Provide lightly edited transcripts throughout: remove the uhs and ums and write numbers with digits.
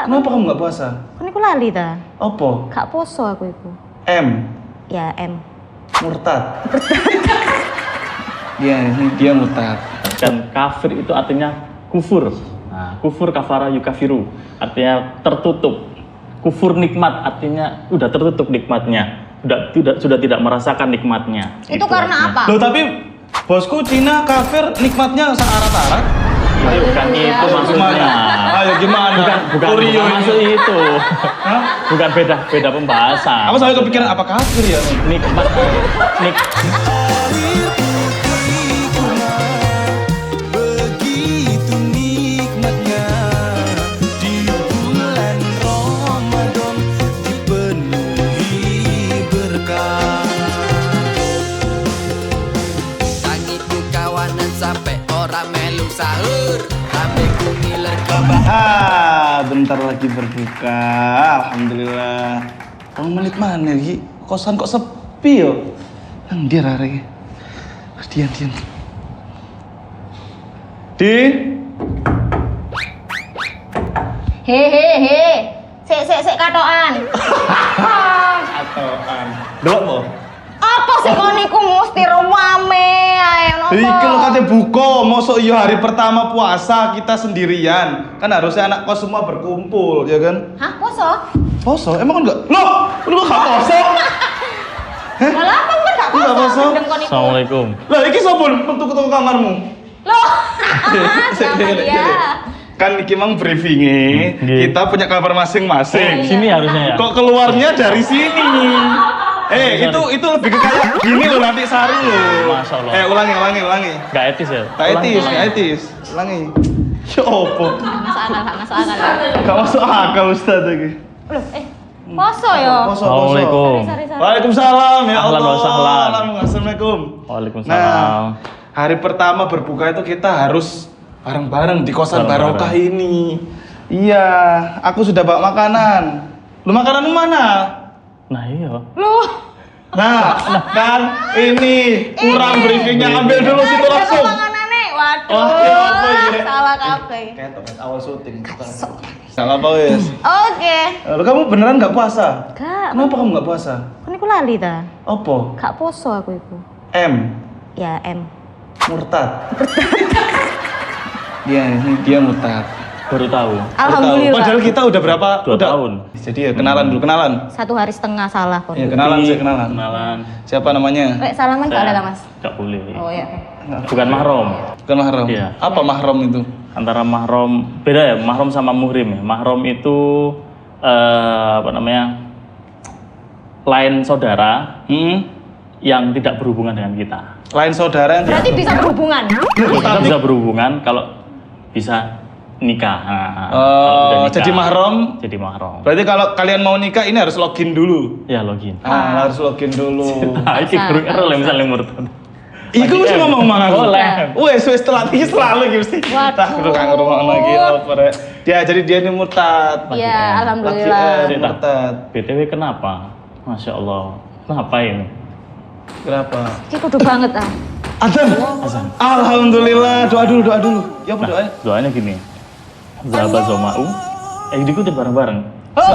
Kenapa kamu nggak puasa? Kan aku lali ta. Opo? Gak poso aku iku. M. Ya M. Murtad. Dia murtad. Dan kafir itu artinya kufur. Nah, kufur kafara yukafiru artinya tertutup. Kufur nikmat artinya udah tertutup nikmatnya. Sudah tidak merasakan nikmatnya. Itu karena apa? Loh tapi bosku Cina kafir nikmatnya searat-arat. Ayo bukan itu maksudnya. Ayo gimana? Bukan maksud itu. Hah? Bukan beda pembahasan. Apa soalnya kepikiran apa kafir ya? Nikmat. Begitu nikmatnya di bulan Ramadan dipenuhi berkah. Tangiku kawanan sampai orang melu sahur, rambutku ngiler kebah. Bentar lagi berbuka. Alhamdulillah. 2 menit mana lagi? Kosan kok sepi yo? Nang dia rare. Dian. Din. Hehehe. Sik katokan. Atoan. Delok mo. Apa sih kok niku mesti rame ae nopo? Iki lho katanya buka, mosok iya hari pertama puasa kita sendirian. Kan harusnya anak kos semua berkumpul, ya kan? Hah, poso? Poso? Emang kan enggak? Loh, lu gak poso? Malah apa kan gak Enggak poso? poso? Gendeng kon iku. Assalamualaikum. Lah iki sapa metu ke kamarmu? Loh. Siapa dia? Kan iki mang briefingnya, kita punya kamar masing-masing. Sini harusnya ya. Kok keluarnya dari sini? Itu lebih ke kayak gini loh nanti Sari loh. Masya Allah. Ulangi. Gak etis ya? Gak etis. Ulangi. Ya opo? Gak masuk akal. Gak masuk akal Ustaz iki. Loh, poso yo. Poso. Assalamualaikum. Sorry. Waalaikumsalam ya Ahlan Allah. wa sahlan. Assalamualaikum. Waalaikumsalam. Nah, hari pertama berbuka itu kita harus bareng-bareng di kosan Bareng-bareng. barokah ini. Iya, aku sudah bawa makanan. Lu makananmu mana? Nah iya. Loh. Nah, kan ini kurang briefingnya, ambil dulu situ langsung. Panganane. Waduh. Oh, ya apa ini? Salah kabeh. Kayak awal syuting. Salah apa wes? Oke. Lalu kamu beneran nggak puasa? Gak. Kenapa kamu nggak puasa? Kan aku lali ta. Opo? Gak poso aku iku. M. Ya M. Murtad. Dia murtad. Baru tahu. Alhamdulillah. Padahal kita udah berapa? 2 tahun. Jadi ya kenalan dulu, kenalan. 1 hari setengah salah kok. Ya kenalan. Kenalan. Siapa namanya? Salaman gak ada Mas? Gak boleh. Oh iya. Bukan mahram. Bukan mahram. Iya. Apa mahram itu? Antara mahram beda ya, mahram sama muhrim ya. Mahram itu lain saudara yang tidak berhubungan dengan kita. Lain saudara yang Berarti bisa berhubungan. Kita bisa berhubungan kalau bisa nikah. Nah, kalau sudah nikah, jadi mahram. Jadi mahram. Berarti kalau kalian mau nikah ini harus login dulu. Ya login. Harus login dulu. Nah, ini guru error lah misalnya murtad. Iku mesti ngomong aku. Boleh. Wes telat iki selalu iki mesti. Waduh. Tah kudu kang ngrungokno iki apa rek. Dia jadi dia ini murtad. Iya, alhamdulillah. Lagi murtad. BTW kenapa? Masya Allah. Kenapa ini? Kenapa? Iki kudu banget ah. Azan. Alhamdulillah. Doa dulu. Ya apa doanya? Doanya gini. Zaba zoma'u. Dikutin bareng-bareng. Oh,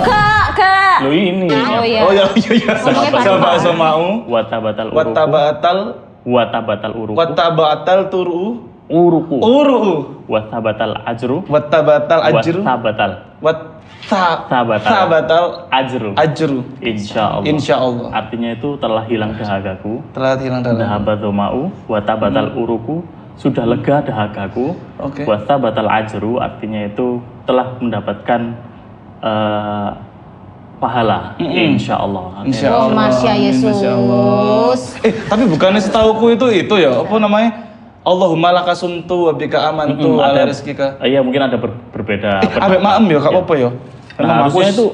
Kak. Lo ini. Oh iya. Oh iya. Ngomongnya Sama panjang. mau. Watabatal uruku. Watabatal uruku. Watabatal turu. Uruku. Uru. Watabatal ajru. Watabatal ajru. Tabatal ajru. Ajru. Insyaallah. Insyaallah. Artinya itu telah hilang dahagaku. Telah hilang dalam. Dhahaba dhama'u wa tabatal uruku. Sudah lega dahagaku. Oke. Wa tabatal ajru artinya itu telah mendapatkan pahala. Insyaallah. Insyaallah. Oh, Masya Yesus. Tapi bukannya setauku itu ya, apa namanya? Allahumma laka sumtu wa bika amantu wa ala rizkika. Iya, mungkin ada berbeda. Ambek maem ya, gak apa-apa ya. Nah,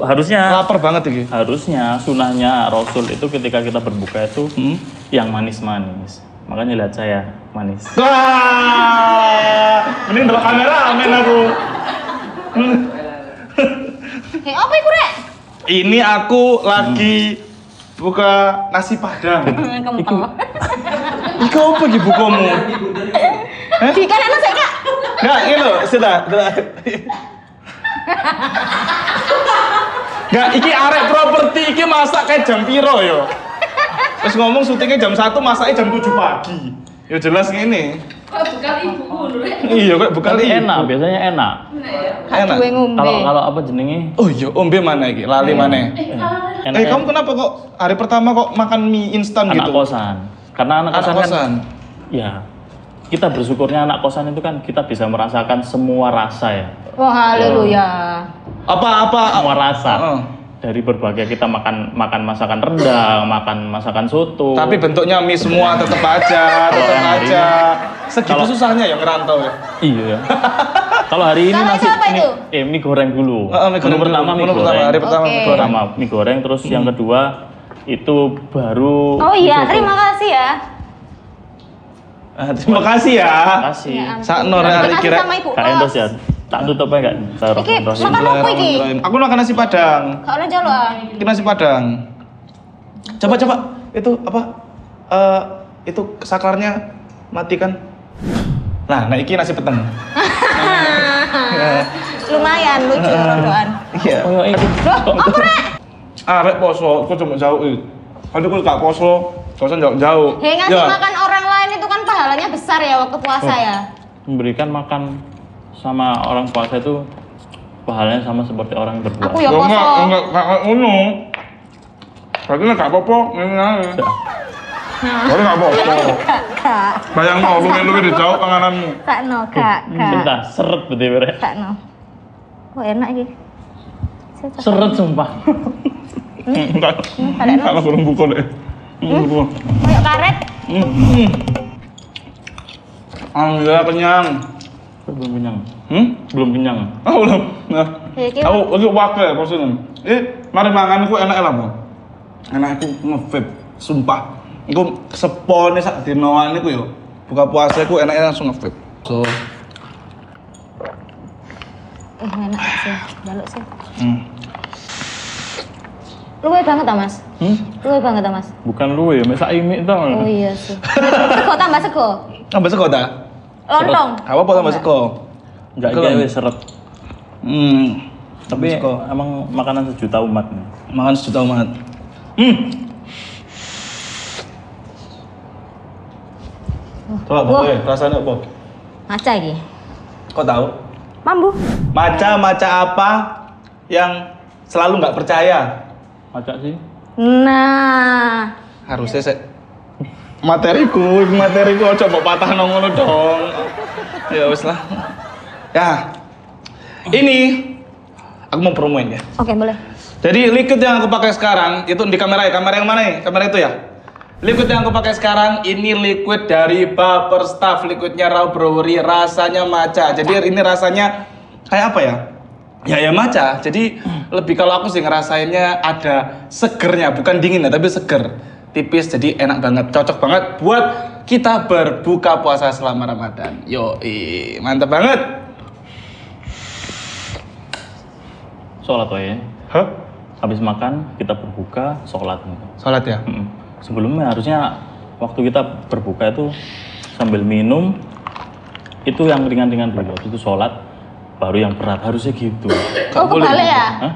harusnya lapar banget iki. Harusnya sunahnya Rasul itu ketika kita berbuka itu yang manis-manis. Makanya lihat saya manis. Wah, mending delok kamera amen aku. Apa iku rek? Ini aku lagi buka nasi padang. Kempel. Iku apa iki bukamu? Di kan enak saya Kak. Enggak, ini loh, sudah. Gak, iki arek properti, iki masak kayak jam piro yo. Terus ngomong syutingnya jam 1, masaknya jam 7 pagi. Ya jelas ngene. Kok bekal ibuku lho Rek? Iya, kok bukan Tapi enak, biasanya enak. Gak Enak. duwe ngombe. Kalau apa jenenge? Oh iya, ombe mana iki? Lali mana? Enak. Kamu kenapa kok hari pertama kok makan mie instan anak gitu? kosan. Karena anak kosan, kan ya kita bersyukurnya anak kosan itu kan kita bisa merasakan semua rasa ya. Wah, haleluya. Apa? Semua rasa. Heeh. Dari berbagai kita makan masakan rendang, makan masakan soto. Tapi bentuknya mie semua tetap aja, Kalau tetap yang hari aja. ini- Segitu kalau- susahnya ya ngerantau ya. Iya. Kalau hari ini Kalau nasi itu apa itu? mie goreng dulu. Mie goreng Menu pertama dulu. mie Menu pertama, goreng. hari pertama Oke. mie goreng. Pertama mie goreng, terus yang kedua itu baru Oh iya, soto. terima kasih ya. Terima kasih ya. Terima kasih. Ya ampun. Sakno, Terima hari kasih kira- sama ibu Kak Endos kos. ya. Tak tutup aja enggak? Iki makan apa iki? Aku makan nasi padang. Gak ada jalan. Ini nasi padang. Coba itu apa? Itu saklarnya matikan. Nah iki nasi peteng. Lumayan lucu rodoan. Iya. Oh, iya. Loh, apa Rek? Arek poso, kok cuma jauh itu. Aduh kok gak poso, kosan jauh-jauh. Hei, ngasih makan orang lain itu kan pahalanya besar ya waktu puasa ya. Memberikan makan sama orang puasa itu pahalanya sama seperti orang yang berpuasa. Aku ya poso. Enggak ngono. Berarti gak apa-apa, ngene ae. Ora gak apa-apa. Kak. Bayangno luwe-luwe di jauh pangananmu. Kak no, kak. Cinta seret betul Rek. Kak no. Kok enak iki? Seret sumpah. Enggak. Padahal Kalau belum buka deh. Buka. kayak karet. Alhamdulillah kenyang. Belum kenyang. Belum kenyang. Oh, belum. Nah. Iki Aku lagi wakil maksudnya. Mari mangan aku enak lah, Bang. Enak aku nge-vape, sumpah. Aku sepone sak dinoan iku yo. Buka puasa aku enaknya langsung nge-vape. So, enak sih, baluk sih. hmm. Luwe banget ah, Mas. Luwe banget ah, Mas. Bukan lu ya, masa imi tau. Oh iya sih. Sego tambah sego. Tambah sego ta? Lontong. Apa tambah sego? Enggak Kelem. gawe seret. Tapi Sego. emang makanan sejuta umat nih. Makan sejuta umat. Coba, Wah. rasanya apa? Maca iki. Kok tahu? Mambu. Maca apa yang selalu nggak percaya? Macak sih. Nah, Harusnya sih materiku aja mbok patah ngono dong. Ya wis lah. Ya. Ini aku mau promoin ya. oke boleh. Jadi liquid yang aku pakai sekarang itu di kamera ya. Kamera yang mana nih? Kamera itu ya. Liquid yang aku pakai sekarang ini liquid dari Baper Staff, liquidnya Raw Brewery, rasanya matcha. Jadi ini rasanya kayak apa ya? Ya matcha. Jadi lebih kalau aku sih ngerasainnya ada segernya, bukan dingin ya, tapi seger. Tipis jadi enak banget, cocok banget buat kita berbuka puasa selama Ramadan. Yoi, mantap banget. Sholat ya. Hah? Habis makan kita berbuka, sholat. Salat ya? Sebelumnya harusnya waktu kita berbuka itu sambil minum itu yang ringan-ringan dulu. Habis itu sholat baru yang berat, harusnya gitu. Oh kebalik ya? Hah?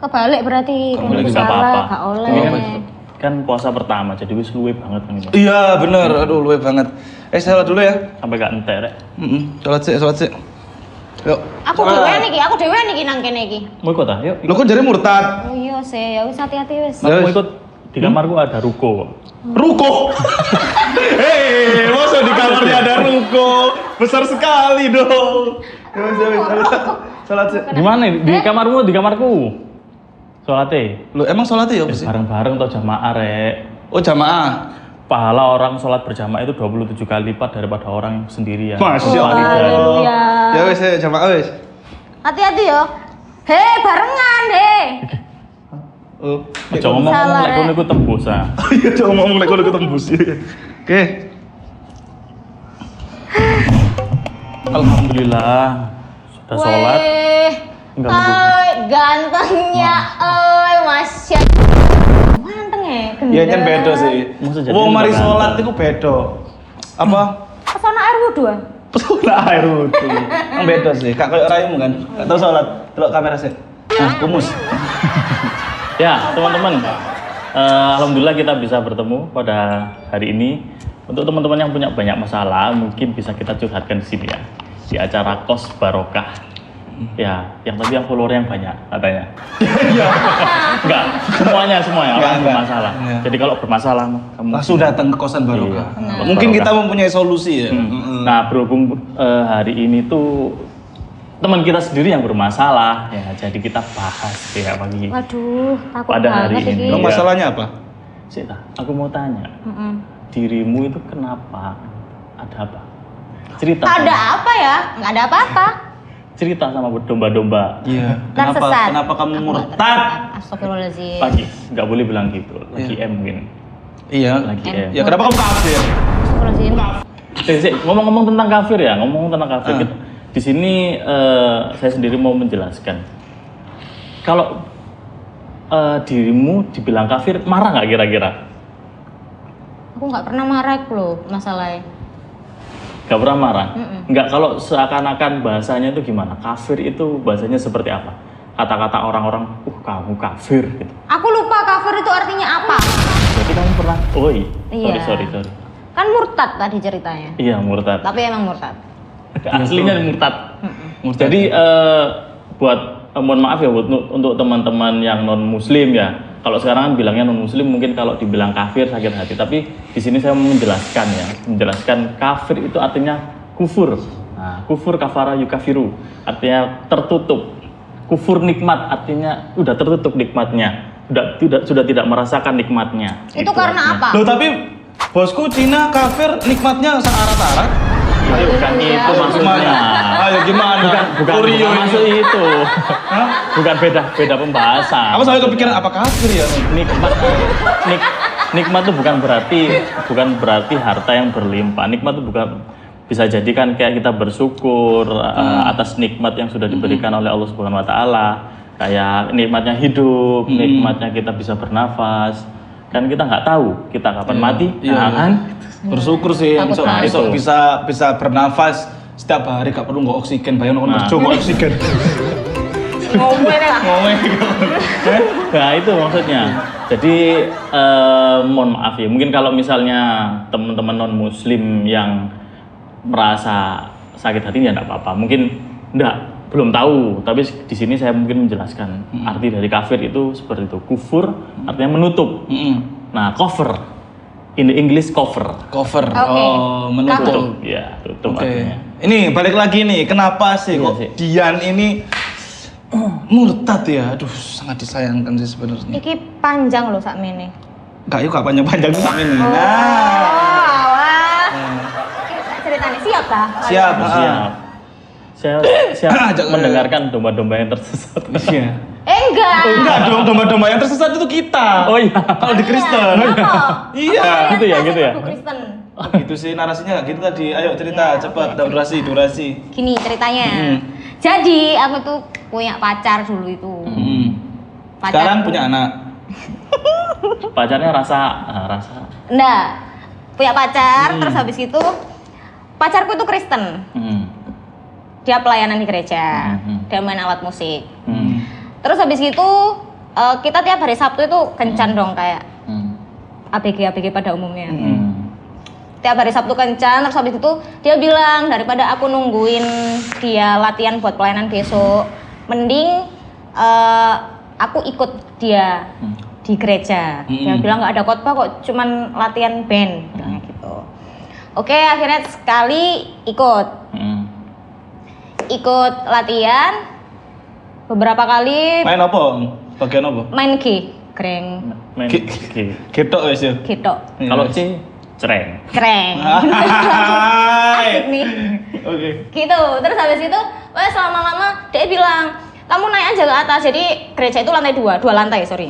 Kebalik berarti. Kebalik Kan nggak apa-apa. salah, gak oleh. Ini kan puasa pertama jadi wis luwe banget kan ini. Iya bener, aduh luwe banget. Salat dulu ya. Sampai gak entek rek. Salat sih. Yuk. Aku dhewean iki nang kene iki. Mau ikut ah? Yuk. Lu kok jadi murtad? Oh iya sih, ya wis hati-hati wis. Mau ikut? Di kamarku ada ruko. Ruko. Hei, masa di kamarnya ada ruko? Besar sekali dong. Salat sih. Di mana? Di kamarmu? Di kamarku. Sholatnya. Lu emang salatnya ya apa sih? Bareng-bareng atau jamaah rek. Oh jamaah. Pahala orang sholat berjamaah itu 27 kali lipat daripada orang sendirian. Masya Allah. Haleluya. Ya wes ya jamaah wes. Hati-hati yo. Hei, barengan deh. Oh. Aja ngomong Salah, lek Rek. kono iku tembus ah. Iya jangan ngomong lek kalau ketembus. Oke. Alhamdulillah sudah sholat. Weh. Enggak mendukung. Oi, gantengnya. Oi, Masya. Manteng ya. Iya kan beda sih. Maksud jadi Wong mari enggak sholat ganteng. itu beda. Apa? Pesona air wudhu ah? Pesona air wudhu. Yang beda sih. Kak kayak raymu kan. Gak tau sholat. Delok kamera sih. Kumus. Ya, teman-teman. Alhamdulillah kita bisa bertemu pada hari ini. Untuk teman-teman yang punya banyak masalah, mungkin bisa kita curhatkan di sini ya. Di acara Kos Barokah. Ya, yang tadi yang follower yang banyak katanya. Iya. Enggak, semuanya orang Enggak. bermasalah. Iya. Jadi kalau bermasalah kamu Langsung datang ke kosan Barokah. Iya. Mungkin Barokah. kita mempunyai solusi ya. Nah, berhubung hari ini tuh teman kita sendiri yang bermasalah, ya jadi kita bahas ya pagi. Waduh, takut Pada hari banget ini. iki. Lo masalahnya apa? Sik, aku mau tanya, Mm-mm. dirimu itu kenapa? Ada apa? Cerita. Ada sama- apa ya? Nggak ada apa-apa. Cerita sama domba-domba. Iya. Tersesat. Kenapa kamu Aku nggak murtad? tersesat. Astagfirullahaladzim. Pagi, nggak boleh bilang gitu. Lagi M mungkin. Iya. Lagi M. Ya kenapa kamu kafir? Astagfirullahaladzim. Sik, ngomong-ngomong tentang kafir ya, ngomong tentang kafir. Ah. Di sini saya sendiri mau menjelaskan. Kalau dirimu dibilang kafir, marah nggak kira-kira? Aku nggak pernah marah loh masalahnya. Gak pernah marah? Mm-mm. Nggak, kalau seakan-akan bahasanya itu gimana? Kafir itu bahasanya seperti apa? Kata-kata orang-orang, kamu kafir gitu. Aku lupa kafir itu artinya apa. Jadi kamu pernah, Iya. sorry. Kan murtad tadi ceritanya. Iya, murtad. Tapi emang murtad. Aslinya murtad. Jadi buat mohon maaf ya untuk teman-teman yang non muslim ya. Kalau sekarang kan bilangnya non muslim, mungkin kalau dibilang kafir sakit hati. Tapi di sini saya mau menjelaskan kafir itu artinya kufur. Nah, kufur kafara yukafiru artinya tertutup. Kufur nikmat artinya udah tertutup nikmatnya. Sudah tidak merasakan nikmatnya. Itu karena artinya. apa? Loh tapi bosku Cina kafir nikmatnya searat-arat. Ya, bukan itu maksudnya. Ayo gimana? Bukan Kurio ini. maksud itu. Bukan beda pembahasan. Aku selalu kepikiran apa kafir ya? Nikmat itu bukan berarti harta yang berlimpah. Nikmat itu bukan, bisa jadi kan kayak kita bersyukur atas nikmat yang sudah diberikan oleh Allah Subhanahu wa taala. Kayak nikmatnya hidup, nikmatnya kita bisa bernafas. Kan kita nggak tahu kita kapan mati, Iya. kan? Bersyukur sih Takut besok mati. besok bisa bernafas setiap hari, gak perlu nggak oksigen, bayang nongol Nah. nggak oksigen. Ngomong lah. Ngomong Nah itu maksudnya. Jadi mohon maaf ya, mungkin kalau misalnya teman-teman non muslim yang merasa sakit hati ya enggak apa-apa. Mungkin belum tahu, tapi di sini saya mungkin menjelaskan arti dari kafir itu seperti itu. Kufur artinya menutup. Nah, cover in the English cover. Cover. Oke. Oh, menutup. Tutup, ya, tutup Oke. artinya. Ini balik lagi nih, kenapa sih Iya kok sih. Dian ini murtad ya? Aduh, sangat disayangkan sih sebenarnya. Iki panjang loh sakmene. Enggak, yuk gak panjang-panjang sama ini. Oh, Nah, alah. Ceritanya siap kah? siap. Siap. Saya Ajak- mendengarkan domba-domba yang tersesat. Iya. Enggak. Enggak dong, domba-domba yang tersesat itu kita. Oh iya. Kalau di Kristen. Iya. Gitu ya, gitu ya. Kristen. Oh, gitu sih narasinya, gitu tadi. Ayo cerita Ya, cepat, oke. durasi. Gini ceritanya. Jadi aku tuh punya pacar dulu itu. Sekarang punya anak. Pacarnya rasa. Enggak. Punya pacar, terus habis itu pacarku itu Kristen. Dia pelayanan di gereja. Dia main alat musik. Terus habis itu kita tiap hari Sabtu itu kencan dong kayak ABG pada umumnya. Tiap hari Sabtu kencan, terus habis itu dia bilang daripada aku nungguin dia latihan buat pelayanan besok, mending aku ikut dia di gereja. Dia bilang nggak ada khotbah kok, cuman latihan band, bilangnya gitu. Oke, akhirnya sekali ikut latihan beberapa kali Main apa? Bagian apa? main G, kreng, Main Ki- G. Ketok wis ya. gitu, Kalau C, cereng. kreng. Asik nih. Oke. Gitu, terus habis itu lama-lama dia bilang kamu naik aja ke atas. Jadi gereja itu lantai dua lantai, sorry.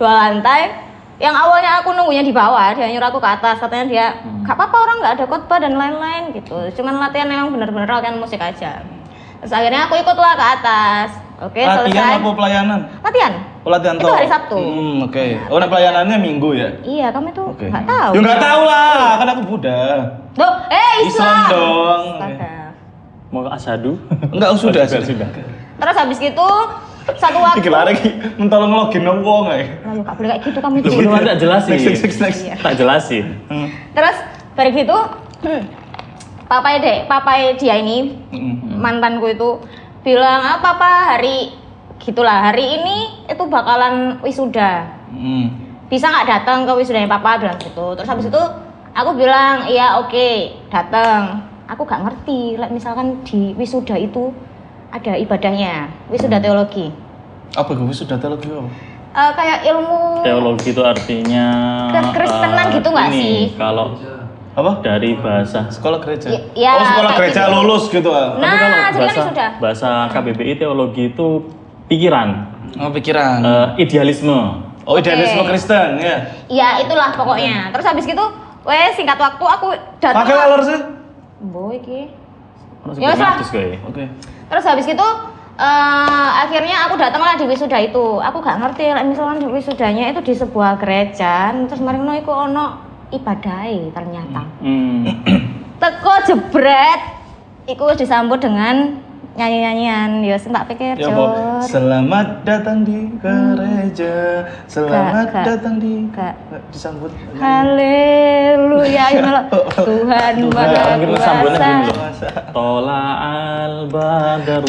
2 lantai. Yang awalnya aku nunggunya di bawah, dia nyuruh aku ke atas. Katanya dia gak apa-apa, orang nggak ada khotbah dan lain-lain gitu, cuman latihan yang bener-bener latihan musik aja. Terus akhirnya aku ikutlah ke atas. Oke, Latihan selesai apa pelayanan? latihan. Oh, latihan Itu toh. hari Sabtu. Oke. Oh, nah pelayanannya Minggu ya? Iya, kamu tuh Oke. nggak tahu. Ya nggak tahu lah, kan aku Buddha. Duh, Islam. Islam dong. Astaga. Mau ke asadu? Enggak, sudah. Sudah. Terus habis gitu satu waktu. Iki lari iki mentolong login nang wong ae. Lah yo gak boleh kayak gitu kamu Belum Cil. tak jelasin. Next. Iya. Tak jelasin. Terus balik gitu, papai dia ini mantanku itu bilang papa hari gitulah hari ini itu bakalan wisuda. Bisa nggak datang ke wisudanya papa bilang gitu. Terus habis itu aku bilang iya oke, datang. Aku gak ngerti, misalkan di wisuda itu ada ibadahnya, wisuda teologi. Apa gue wisuda teologi apa? Kayak ilmu Teologi itu artinya Kekristenan gitu nggak ini, sih? Kalau Apa? dari bahasa Sekolah gereja. Ya, Oh, sekolah kayak gereja gitu. lulus gitu ah. tapi kalau Nah, jadi kan wisuda. bahasa KBBI teologi itu pikiran, Oh, pikiran. idealisme. Oh, Oke. idealisme Kristen ya. Ya itulah pokoknya. Terus habis gitu, singkat waktu aku datang. Pakai lalur sih. Boy ki. Ono Ya, sebut Sah. nafis gue. Oke. Terus habis gitu akhirnya aku datanglah di wisuda itu. Aku gak ngerti misalkan di wisudanya itu di sebuah gereja, terus marino iku ono ibadahe ternyata. Teko jebret iku wis disambut dengan nyanyi-nyanyian. Ya sing tak pikir, Ya, Jor. Bo. Selamat datang di gereja. Selamat Gak. datang di Gak. disambut. Haleluya ya Allah. Tuhan Maha Mungkin sambunnya Kuasa. gini loh. Tola al badaru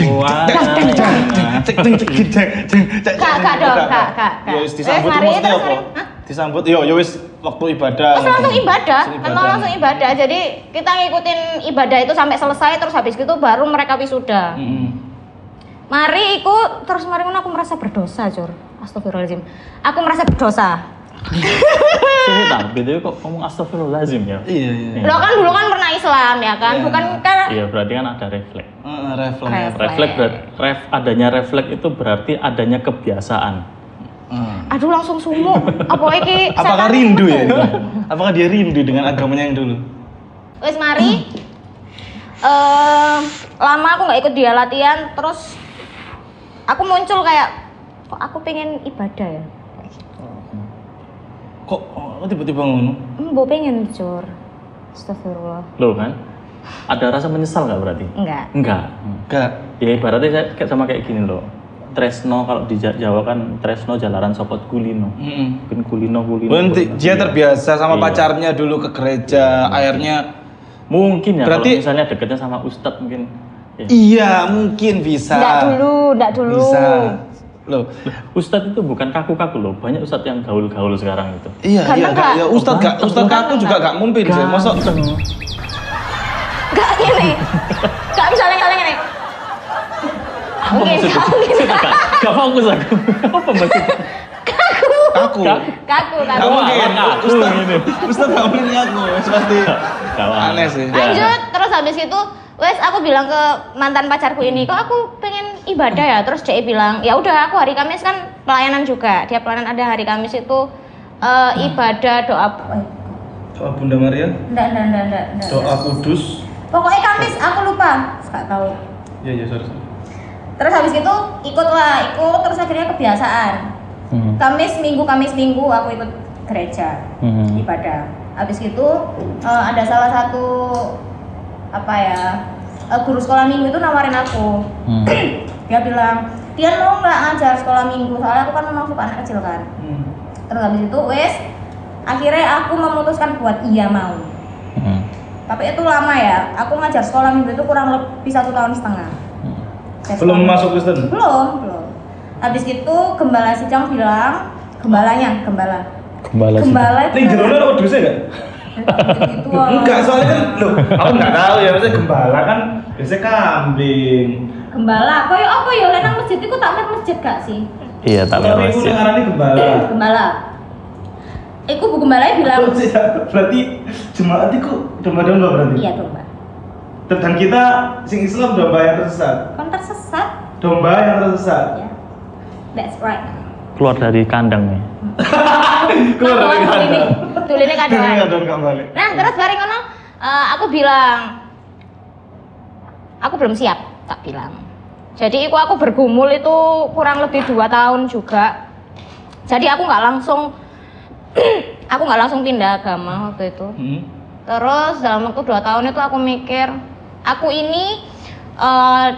Kak dong, kak. Ya wis disambut Mari, maksudnya terus apa? mari. Hah? Disambut yo yo wis waktu ibadah. Terus langsung ibadah, Langsung memang langsung ibadah. Jadi kita ngikutin ibadah itu sampai selesai, terus habis itu baru mereka wisuda. Mari ikut, terus mari aku merasa berdosa, Jor. Astagfirullahaladzim. Aku merasa berdosa. Sini tak, BTW kok ngomong astagfirullahaladzim ya? Iya. Lo kan dulu kan pernah Islam ya kan, Iya. bukan kan? Iya, berarti kan ada refleks. Refleks. Refleks adanya refleks itu berarti adanya kebiasaan. Aduh langsung sumuk. Apa iki? Apakah setan rindu ya? itu? Apakah dia rindu dengan agamanya yang dulu? Wes mari. Lama aku nggak ikut dia latihan, terus aku muncul kayak kok aku pengen ibadah ya. Kok tiba-tiba ngono? Mbok pengen Jor. Astagfirullah. Loh kan? Ada rasa menyesal nggak berarti? Enggak. Enggak. Enggak. Ya ibaratnya kayak sama kayak gini loh. Tresno kalau di Jawa kan Tresno jalaran sopot kulino. Mungkin kulino. Berarti dia terbiasa sama Iya. pacarnya dulu ke gereja, akhirnya Mungkin ya Berarti- kalau misalnya deketnya sama ustadz mungkin. Ya. iya mungkin bisa. Enggak dulu. Bisa. Loh. Ustadz itu bukan kaku-kaku loh. Banyak ustadz yang gaul-gaul sekarang itu. Iya, Karena enggak. enggak. Ya Ustadz kaku juga enggak mumpin sih. Mosok Enggak gini. Enggak misalnya gini. Mungkin Gak fokus aku. Apa maksudnya? kaku. kaku. Enggak mungkin. Kaku ini. Ustadz enggak mungkin ngaku. Pasti Kawan. aneh sih. Lanjut, terus habis itu wes aku bilang ke mantan pacarku ini, kok aku pengen ibadah ya. Terus dia bilang, ya udah aku hari Kamis kan pelayanan juga. Dia pelayanan ada hari Kamis itu ibadah doa. Doa Bunda Maria, Enggak. doa kudus. Pokoknya Kamis aku lupa, nggak tahu. Iya, sorry. Terus habis itu ikut terus akhirnya kebiasaan. Kamis minggu aku ikut gereja ibadah. Habis itu ada salah satu guru sekolah minggu itu nawarin aku. Dia bilang, "Dia mau nggak ngajar sekolah minggu? Soalnya aku kan memang suka anak kecil kan." Terus habis itu akhirnya aku memutuskan buat iya mau. Tapi itu lama ya. Aku ngajar sekolah minggu itu kurang lebih 1,5 tahun. Belum masuk Kristen? Belum. Habis itu gembala sidang bilang, gembala itu Ning jerone ada wedhuse enggak? gitu. Enggak, soalnya kan loh, aku enggak tahu ya, maksudnya gembala kan biasanya kambing. Gembala, koyo apa ya lek nang masjid iku tak lihat masjid gak sih? Iya, tak Tapi aku masjid. ngarani gembala. Gembala. Iku bu gembalanya bilang, Berarti jemaat itu domba-domba berarti? iya domba. Dan kita sing Islam domba yang tersesat. Kan tersesat? Domba yang tersesat. Ya. That's right. Keluar dari kandang nih. Keluar dari kandang. Tuline kadoan. Kandang gak balik. Nah, terus bareng ngono aku bilang aku belum siap, tak bilang. Jadi aku bergumul itu kurang lebih 2 tahun juga. Jadi aku nggak langsung pindah agama waktu itu. Terus dalam waktu 2 tahun itu aku mikir, aku ini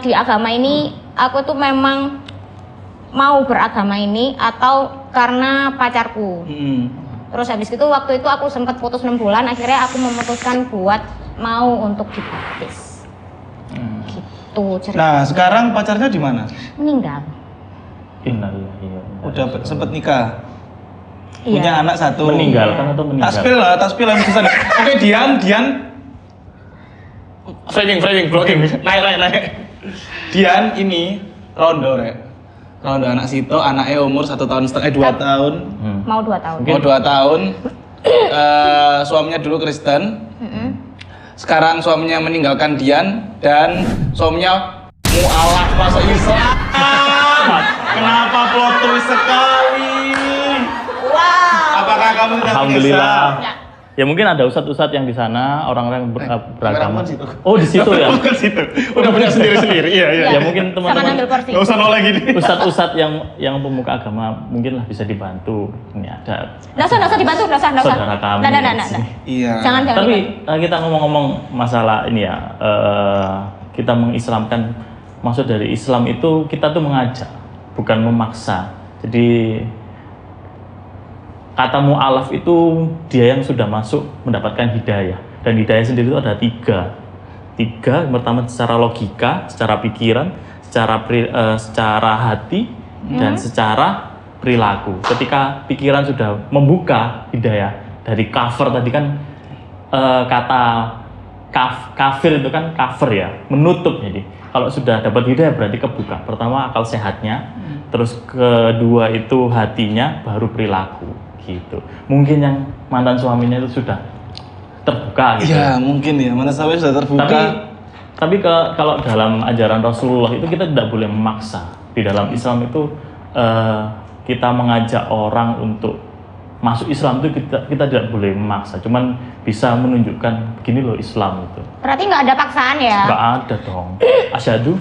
di agama ini aku tuh memang mau beragama ini atau karena pacarku. Terus habis itu waktu itu aku sempat putus 6 bulan, akhirnya aku memutuskan buat mau untuk dibaptis. Gitu cerita. Nah, sekarang pacarnya di mana? Meninggal. Innalillahi wa inna Udah ilaihi sempet nikah. Iya. Punya anak satu. meninggalkan atau meninggal? Taspil yang kesana. Oke, Dian. Framing, blocking. Naik. Dian ini rondo, Rek. Rondo anak Sito, anaknya umur 1,5 tahun, 2 tahun. Mau 2 tahun. Mau 2 tahun. Suaminya dulu Kristen. Sekarang suaminya meninggalkan Dian dan suaminya mualaf masuk Islam. Kenapa plot twist sekali? Wow. Apakah kamu tidak Alhamdulillah. menyesal? Ya mungkin ada ustadz-ustadz yang di sana, orang-orang beragama. kameramen situ. Oh, di situ ya. Bukan situ. Udah punya sendiri-sendiri. Iya. Ya mungkin Sama teman-teman ngambil porsi. Gak usah noleh gini. ustadz-ustadz yang pemuka agama mungkin lah bisa dibantu. Ini ada Nggak usah dibantu, nggak usah. saudara kami. Nggak. Iya. Jangan Tapi dibantu. kita ngomong-ngomong masalah ini ya, kita mengislamkan, maksud dari Islam itu kita tuh mengajak, bukan memaksa. Jadi kata mu'alaf itu dia yang sudah masuk mendapatkan hidayah, dan hidayah sendiri itu ada tiga. Pertama secara logika, secara pikiran, secara hati, dan secara perilaku. Ketika pikiran sudah membuka hidayah dari cover tadi kan, kata kafir itu kan cover ya, menutup. Jadi kalau sudah dapat hidayah berarti kebuka. Pertama akal sehatnya, terus kedua itu hatinya, baru perilaku gitu. Mungkin yang mantan suaminya itu sudah terbuka gitu. Iya, mungkin ya. Mana sampai sudah terbuka. Tapi kalau dalam ajaran Rasulullah itu kita tidak boleh memaksa. Di dalam Islam itu kita mengajak orang untuk masuk Islam itu kita tidak boleh memaksa. Cuman bisa menunjukkan begini loh Islam itu. Berarti nggak ada paksaan ya? Nggak ada dong. Asyhadu.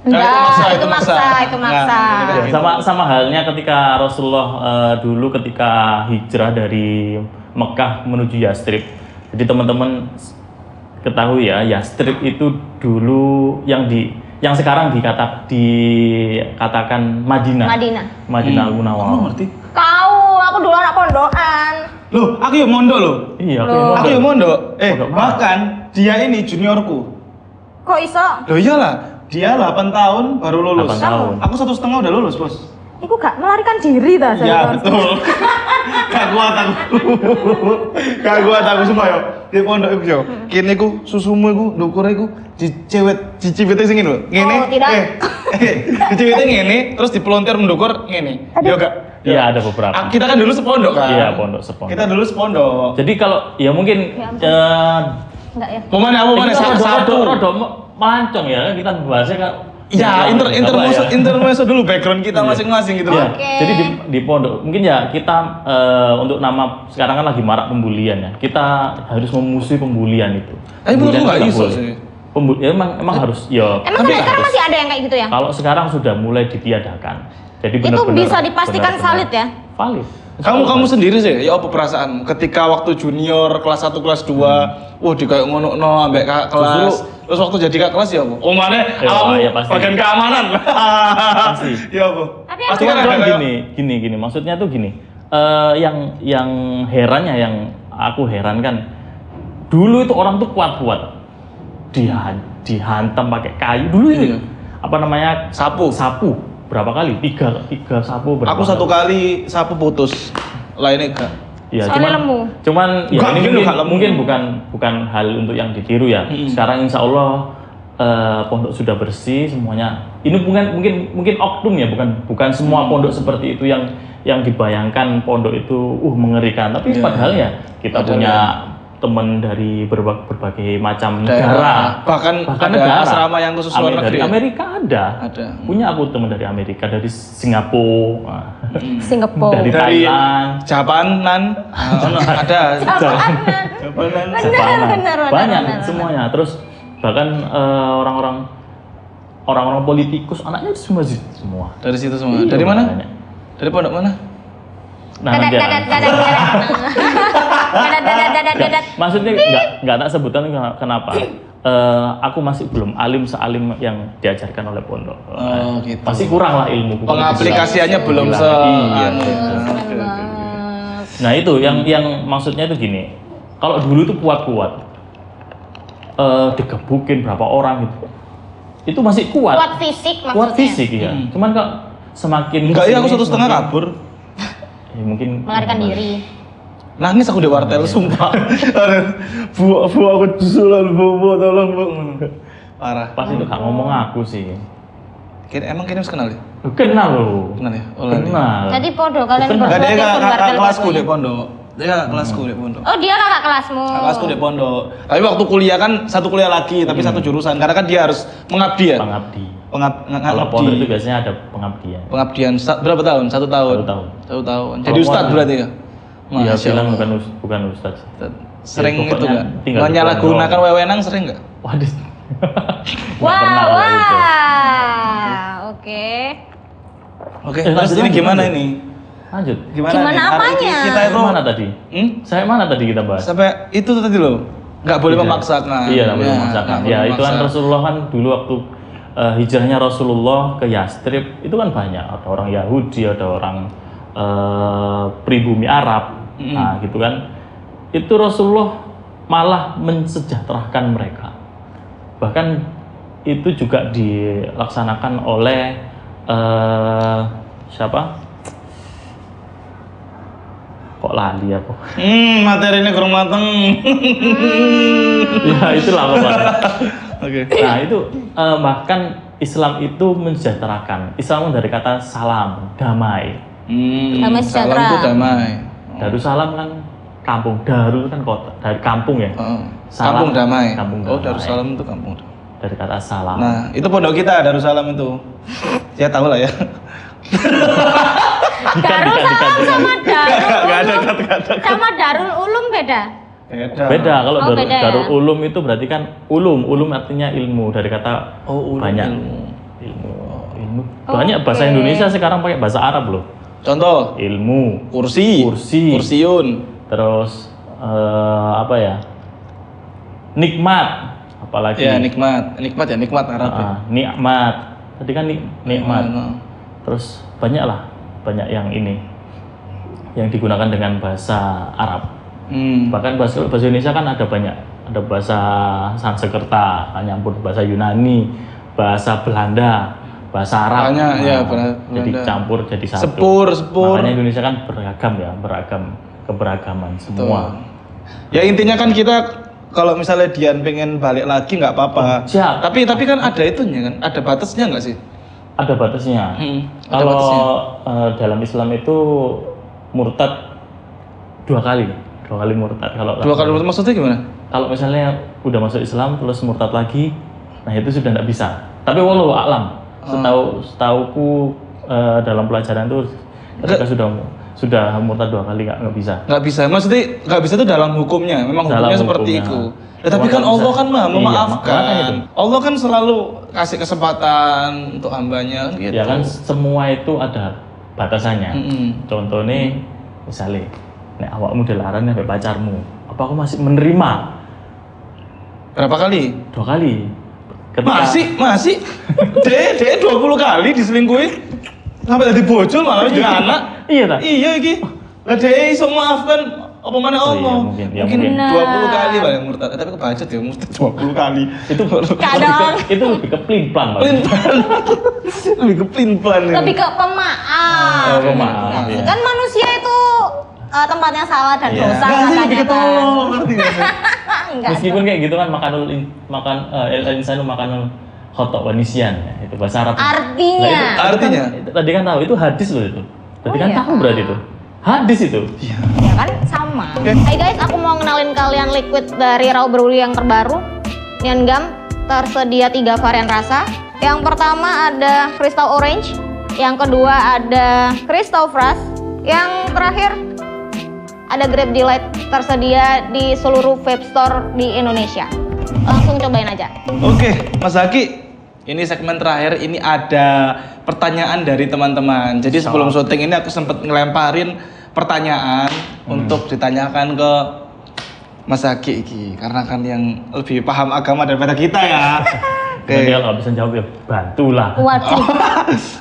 Itu maksa. Ya, sama halnya ketika Rasulullah dulu ketika hijrah dari Mekah menuju Yastrib. Jadi teman-teman ketahui ya, Yastrib itu dulu yang sekarang dikatakan Madinah. Madinah Al-Munawwarah. Kamu ngerti? Aku dulu anak pondokan. Loh, aku ya mondok loh. Iya, Aku ya mondok. Mondok mana? Bahkan dia ini juniorku. Kok iso? Loh iyalah. Dia 8 tahun baru lulus. 8 tahun. Aku 1,5 udah lulus, Bos. Iku gak melarikan diri ta saya. Ya betul. Gak kuat aku semua yo. Di pondok iku yo. Kene iku susumu iku ndukure iku dicibete sing ngene lho. Ngene. Oh, tidak. Dicibete ngene terus dipelontir mendukur ngene. Yo gak. Iya, ada beberapa. Kita kan dulu sepondok kan. Iya, sepondok. Kita dulu sepondok. Jadi kalau ya mungkin Ya enggak ya. Pemane satu. Rodo melancong ya, kita bahasnya kan. Ya, intermezzo dulu background kita masing-masing gitu. Ya, Oke. jadi di pondok mungkin ya kita untuk nama sekarang kan lagi marak pembulian ya. Kita harus memusuhi pembulian itu. Tapi menurutku nggak Pembulian itu iso boleh. sih. Ya, emang harus ya. Emang sampai sekarang masih ada yang kayak gitu ya? Kalau sekarang sudah mulai ditiadakan. Jadi Itu benar-benar bisa dipastikan valid ya? Valid. Kamu sendiri sih, ya apa perasaan ketika waktu junior kelas 1 kelas 2, wah di kayak ngono ambek kakak kelas. Terus waktu jadi kakak kelas ya apa? Oh mana? Ya, pasti. Bagian keamanan. Pasti. Ya apa? Tapi Pasti Cuman kan ada gini. Maksudnya tuh gini. Yang herannya, yang aku heran kan, dulu itu orang tuh kuat-kuat. Dihantam pakai kayu dulu itu. Iya. Apa namanya? Sapu. Berapa kali? Tiga sapu berapa? Aku 1 kali sapu putus. Lainnya enggak. Ya, Soalnya lemu. Cuman ya Enggak, ini mungkin mungkin, enggak lemu. mungkin bukan hal untuk yang ditiru ya. Sekarang insya Allah pondok sudah bersih semuanya. Ini mungkin oknum ya, bukan semua pondok seperti itu yang dibayangkan pondok itu mengerikan. Tapi padahal ya kita punya teman dari berbagai macam negara. Bahkan ada negara. asrama yang khusus luar Dari negeri. Amerika ada. Punya aku teman dari Amerika, dari Singapura, Singapura. dari Dari Thailand. Japanan. Ada. Japanan. Benar. Banyak semuanya. Terus bahkan orang-orang politikus anaknya di masjid semua. Dari situ semua. Iya, Dari mana? banyak. Dari pondok mana? Nah, nanti Dadat. maksudnya nggak tak sebutan kenapa? aku masih belum alim sealim yang diajarkan oleh pondok. Oh, gitu. Masih kurang lah ilmu. Pengaplikasiannya belum Iya, se iya. Keren Oke, oke. banget. Nah itu yang maksudnya itu gini. Kalau dulu itu kuat-kuat, digebukin berapa orang gitu, itu masih kuat. Kuat fisik maksudnya. Kuat fisik ya. Cuman kok semakin Enggak ya, aku kesini 1,5 semakin- kabur. Ya, mungkin Melarikan diri. Nangis aku di wartel, sumpah. Bu, aku disulan, bu, tolong, bu. Parah. Pas itu gak ngomong aku sih. Emang kini kenal ya? Kenal loh. Kenal ya? Oh, lali. Kenal. Jadi podo kalian Kenal. Enggak, dia berdua kakak pun wartel kelasku pokoknya. di pondok. Dia kakak kelasku di pondok. Oh dia kakak kelasmu. Kakak kelasku di pondok. Tapi waktu kuliah kan satu kuliah lagi, tapi satu jurusan. Karena kan dia harus mengabdi ya. Pengabdi. Ngabdi. Kalau pondok itu biasanya ada pengabdian. Pengabdian berapa tahun? 1 tahun. 1 tahun. 1 tahun. Kalau Jadi ustadz pondok- berarti ya? Iya, Masya bilang Allah. bukan ustaz. Sering Ya, itu pokoknya enggak? tinggal di Menyalahgunakan pondok. wewenang sering enggak? Waduh. Nggak Wah, pernah kalau itu. oke. Oke, Eh, terus lanjut, ini lanjut, gimana lanjut. ini? Lanjut. Gimana nih? apanya? Kita itu Mana tadi? Saya mana tadi kita bahas? sampai itu tadi loh. Enggak boleh Hijrah. memaksakan. Iya, nggak boleh Ya, memaksakan. nggak Ya, boleh itu kan memaksa. Rasulullah kan dulu waktu hijrahnya Rasulullah ke Yastrib itu kan banyak. Ada orang Yahudi, ada orang pribumi Arab. Nah, gitu kan. Itu Rasulullah malah mensejahterakan mereka. Bahkan itu juga dilaksanakan oleh siapa? Kok lali aku? Materi ini kurang mateng. Ya itulah pokoknya. Oke. Nah itu bahkan Islam itu mensejahterakan. Islam dari kata salam, damai. Damai sejahtera. Salam itu damai. Darussalam kan kampung, Darul kan kota, dari kampung ya. Oh. Salam, Kampung damai. kampung Oh, damai. Darussalam itu kampung. Dari kata salam. Nah, itu pondok kita Darussalam itu. Ya tahu lah ya. Darussalam sama Enggak ada Darul Ulum. Sama Darul Ulum beda. Beda kalau Oh, beda ya? Darul Ulum itu berarti kan ulum artinya ilmu dari kata Oh, ulum, banyak ilmu. ilmu. Banyak bahasa Oke. Indonesia sekarang pakai bahasa Arab loh. Contoh, Ilmu, kursi, Kursi. kursiun. terus apa ya? Nikmat, apalagi Ya, nikmat. Nikmat ya, nikmat Arab. Ya. nikmat. Tadi kan nikmat. Nah. Terus banyak yang ini yang digunakan dengan bahasa Arab. Bahkan bahasa Indonesia kan ada banyak, ada bahasa Sanskerta, nyampur bahasa Yunani, bahasa Belanda, bahasa Arab. Banyak, ya, jadi Belanda. campur jadi satu. Sepur. Makanya Indonesia kan beragam ya, keberagaman semua. Ya intinya kan kita kalau misalnya Dian pengen balik lagi nggak apa-apa. Siap. Tapi kan ada itunya kan, ada batasnya nggak sih? Ada batasnya. Ada Kalau batasnya. dalam Islam itu murtad 2 kali murtad. Kalau 2 kali maksudnya gimana? Kalau misalnya udah masuk Islam terus murtad lagi, nah itu sudah nggak bisa. Tapi wallahu a'lam, setauku dalam pelajaran itu ketika sudah murtad 2 kali nggak bisa. Nggak bisa. Maksudnya nggak bisa itu dalam hukumnya. Memang Dalam hukumnya seperti hukumnya. itu. Ya, tapi Cuma kan nggak Allah bisa. kan maha Iya, memaafkan. makanya itu. Allah kan selalu kasih kesempatan untuk hambanya kan gitu. Ya kan semua itu ada batasannya. Contohnya misalnya, nek awakmu dilarang sampai pacarmu, apa aku masih menerima Berapa kali? 2 kali? Masih? Dek 20 kali diselingkuhin. Sampai jadi bojol malah jadi anak. Iya tak? Iya iki. Lah dek iso maafkan apa mana Oh, Allah? iya, mungkin. Ya, mungkin mungkin. 20 kali paling murtad. Tapi kebacut ya murtad 20 kali. Itu Kadang. itu lebih ke pelin-pelan Pak. Lebih ke pelin-pelan ya. Lebih ke pemaaf. Oh, pemaaf, iya. Kan manusia itu tempatnya salah dan Iya. dosa Nggak sih katanya gitu. kan. Ngerti nggak sih? Enggak. Meskipun kayak gitu kan insanu makanul khotok wa nisyan ya, itu bahasa Arab. Artinya. Nah, itu Artinya? kan, tadi kan tahu itu hadis loh itu. Tadi Oh, kan iya. tahu berarti itu. Hadis itu. Ya kan sama. Hai guys, aku mau kenalin kalian liquid dari Raw Brewery yang terbaru. Neon Gum tersedia 3 varian rasa. Yang pertama ada Crystal Orange, yang kedua ada Crystal Fresh, yang terakhir ada Grape Delight tersedia di seluruh vape store di Indonesia. Langsung cobain aja. Oke, Mas Zaki. Ini segmen terakhir, ini ada pertanyaan dari teman-teman. Jadi sebelum syuting ini aku sempat ngelemparin pertanyaan untuk ditanyakan ke Mas Aki iki karena kan yang lebih paham agama daripada kita ya. Nanti kalau nggak bisa jawab ya bantulah. Waduh.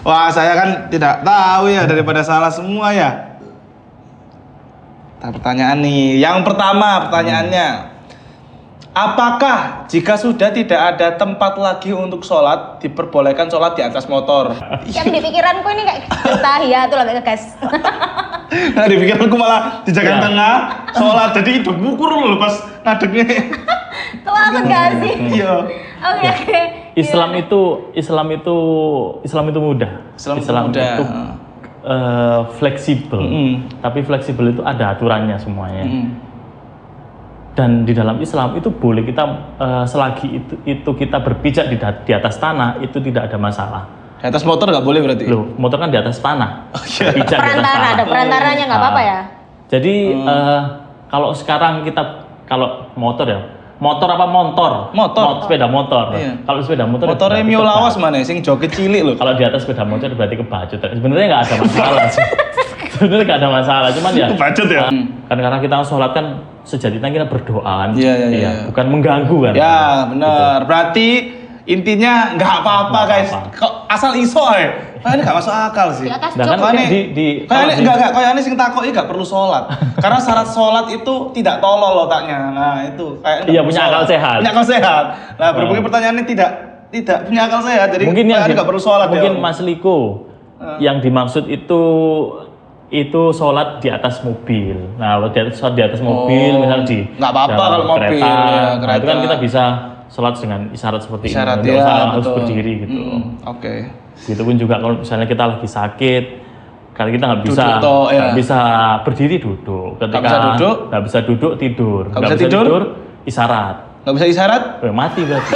Wah, saya kan tidak tahu ya daripada salah semua ya. Pertanyaan nih, yang pertama pertanyaannya. Apakah jika sudah tidak ada tempat lagi untuk sholat, diperbolehkan sholat di atas motor? Yang di pikiranku ini kayak tahiyatul lah guys. Nah, di pikiranku malah di jalan Ya. tengah sholat, jadi hidup bukur loh pas ngadegnya. Kelas gak sih? Iya. Oke. Islam itu mudah. Islam itu mudah. itu fleksibel. Tapi fleksibel itu ada aturannya semuanya. Dan di dalam Islam itu boleh kita selagi itu kita berpijak di atas tanah itu tidak ada masalah. Di atas motor nggak boleh berarti? Loh, motor kan di atas tanah. Iya. Berpijak di atas Perantara, tanah. ada perantaranya nggak apa-apa ya? Jadi kalau sekarang kalau motor ya, motor apa montor? Motor. Sepeda motor. Iya. Kalau sepeda motor Motornya berarti Mio Lawas kebacut. mana? Sing joget cilik loh. Kalau di atas sepeda motor berarti kebacut. Sebenarnya nggak ada masalah sih. Sebenarnya nggak ada masalah, cuman ya. Kebacut ya? Kan karena kita sholat kan sejatinya kita berdoa kan. Iya. Bukan mengganggu kan. Ya benar. Berarti intinya nggak apa-apa Nggak guys. apa-apa. Kok asal iso ya? Ini nggak masuk akal sih. Di atas Nah, kan jok. Makanya di Kayak ini enggak, kayak ini sing takoki enggak perlu sholat. Karena syarat sholat itu tidak tolol otaknya. Nah, itu kayak Iya, punya akal sehat. Punya akal sehat. Nah, berhubung pertanyaannya tidak punya akal sehat. Jadi mungkin yang enggak perlu sholat mungkin ya. Mas Liko yang dimaksud itu sholat di atas mobil. Nah, kalau sholat di atas mobil, misal di nggak apa-apa dalam kalau mobil, kereta, ya, nah, itu kan kereta. kita bisa sholat dengan isyarat seperti Isyarat, ini. Nggak ya, usah harus betul. berdiri gitu. Oke. Begitupun juga kalau misalnya kita lagi sakit, kalau kita nggak bisa Duduk toh, ya. nggak bisa berdiri duduk. Ketika bisa duduk? nggak bisa duduk tidur. Nggak bisa tidur? Isyarat. Nggak bisa isyarat? Mati berarti.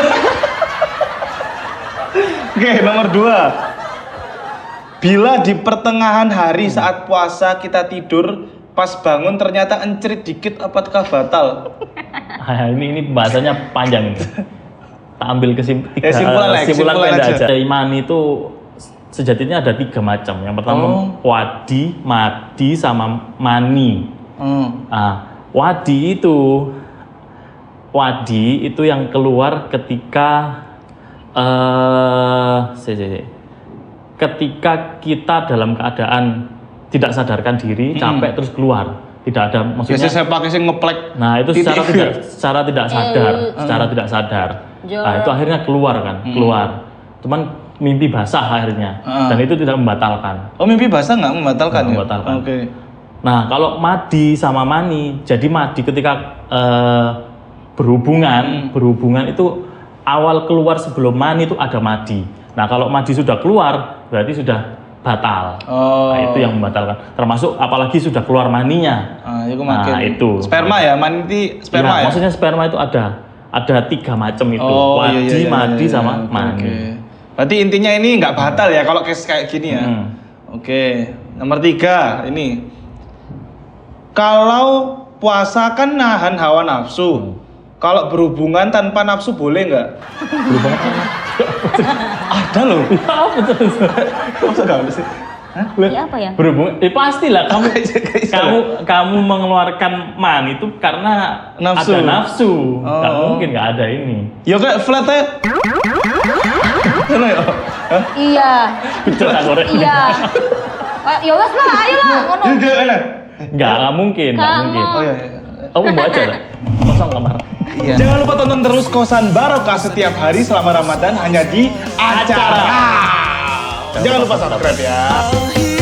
Oke, nomor 2. Bila di pertengahan hari saat puasa kita tidur, pas bangun ternyata encerit dikit, apakah batal? ini pembahasannya panjang ini. Tak ambil Kesimpulan kesimpulan pendek aja. aja. Iman itu sejatinya ada 3 macam. Yang pertama wadi, madi, sama mani. Wadi itu yang keluar ketika ketika kita dalam keadaan tidak sadarkan diri, capek terus keluar. Tidak ada maksudnya. Biasanya saya pakai sing ngeplek. Nah, itu titik. secara tidak sadar. Nah, itu akhirnya keluar kan, keluar. Cuman mimpi basah akhirnya. Dan itu tidak membatalkan. Oh, mimpi basah nggak membatalkan Nggak ya? membatalkan. Oke. Nah, kalau madi sama mani, jadi madi ketika berhubungan itu awal keluar sebelum mani itu ada madi. Nah, kalau madi sudah keluar berarti sudah batal. Nah, itu yang membatalkan. Termasuk apalagi sudah keluar maninya. Itu makin. Nah, itu. Sperma ya, mani sperma ya. Maksudnya sperma itu ada 3 macam itu. Oh, Wadi, iya, madi iya, sama oke, mani. oke. Berarti intinya ini nggak batal ya kalau kayak gini ya. Oke. Nomor 3 ini. Kalau puasa kan nahan hawa nafsu. Kalau berhubungan tanpa nafsu boleh nggak? Ada loh. Masa nggak ada sih? Iya apa ya? Berhubungan, pastilah kamu mengeluarkan mani itu karena Nafsu. ada nafsu. Nggak Oh. mungkin nggak ada ini. Ya kayak flatnya. Mana ya? Hah? Iya. Betul tak goreng? Iya. Ya wes lah, ayo lah ngono. Enggak, enak. Nggak mungkin, nggak Kamu. mungkin. Oh iya, iya. Kamu mau aja lah. Kosong kamar. Jangan lupa tonton terus Kosan Barokah setiap hari selama Ramadan hanya di Acara. Jangan lupa subscribe ya. All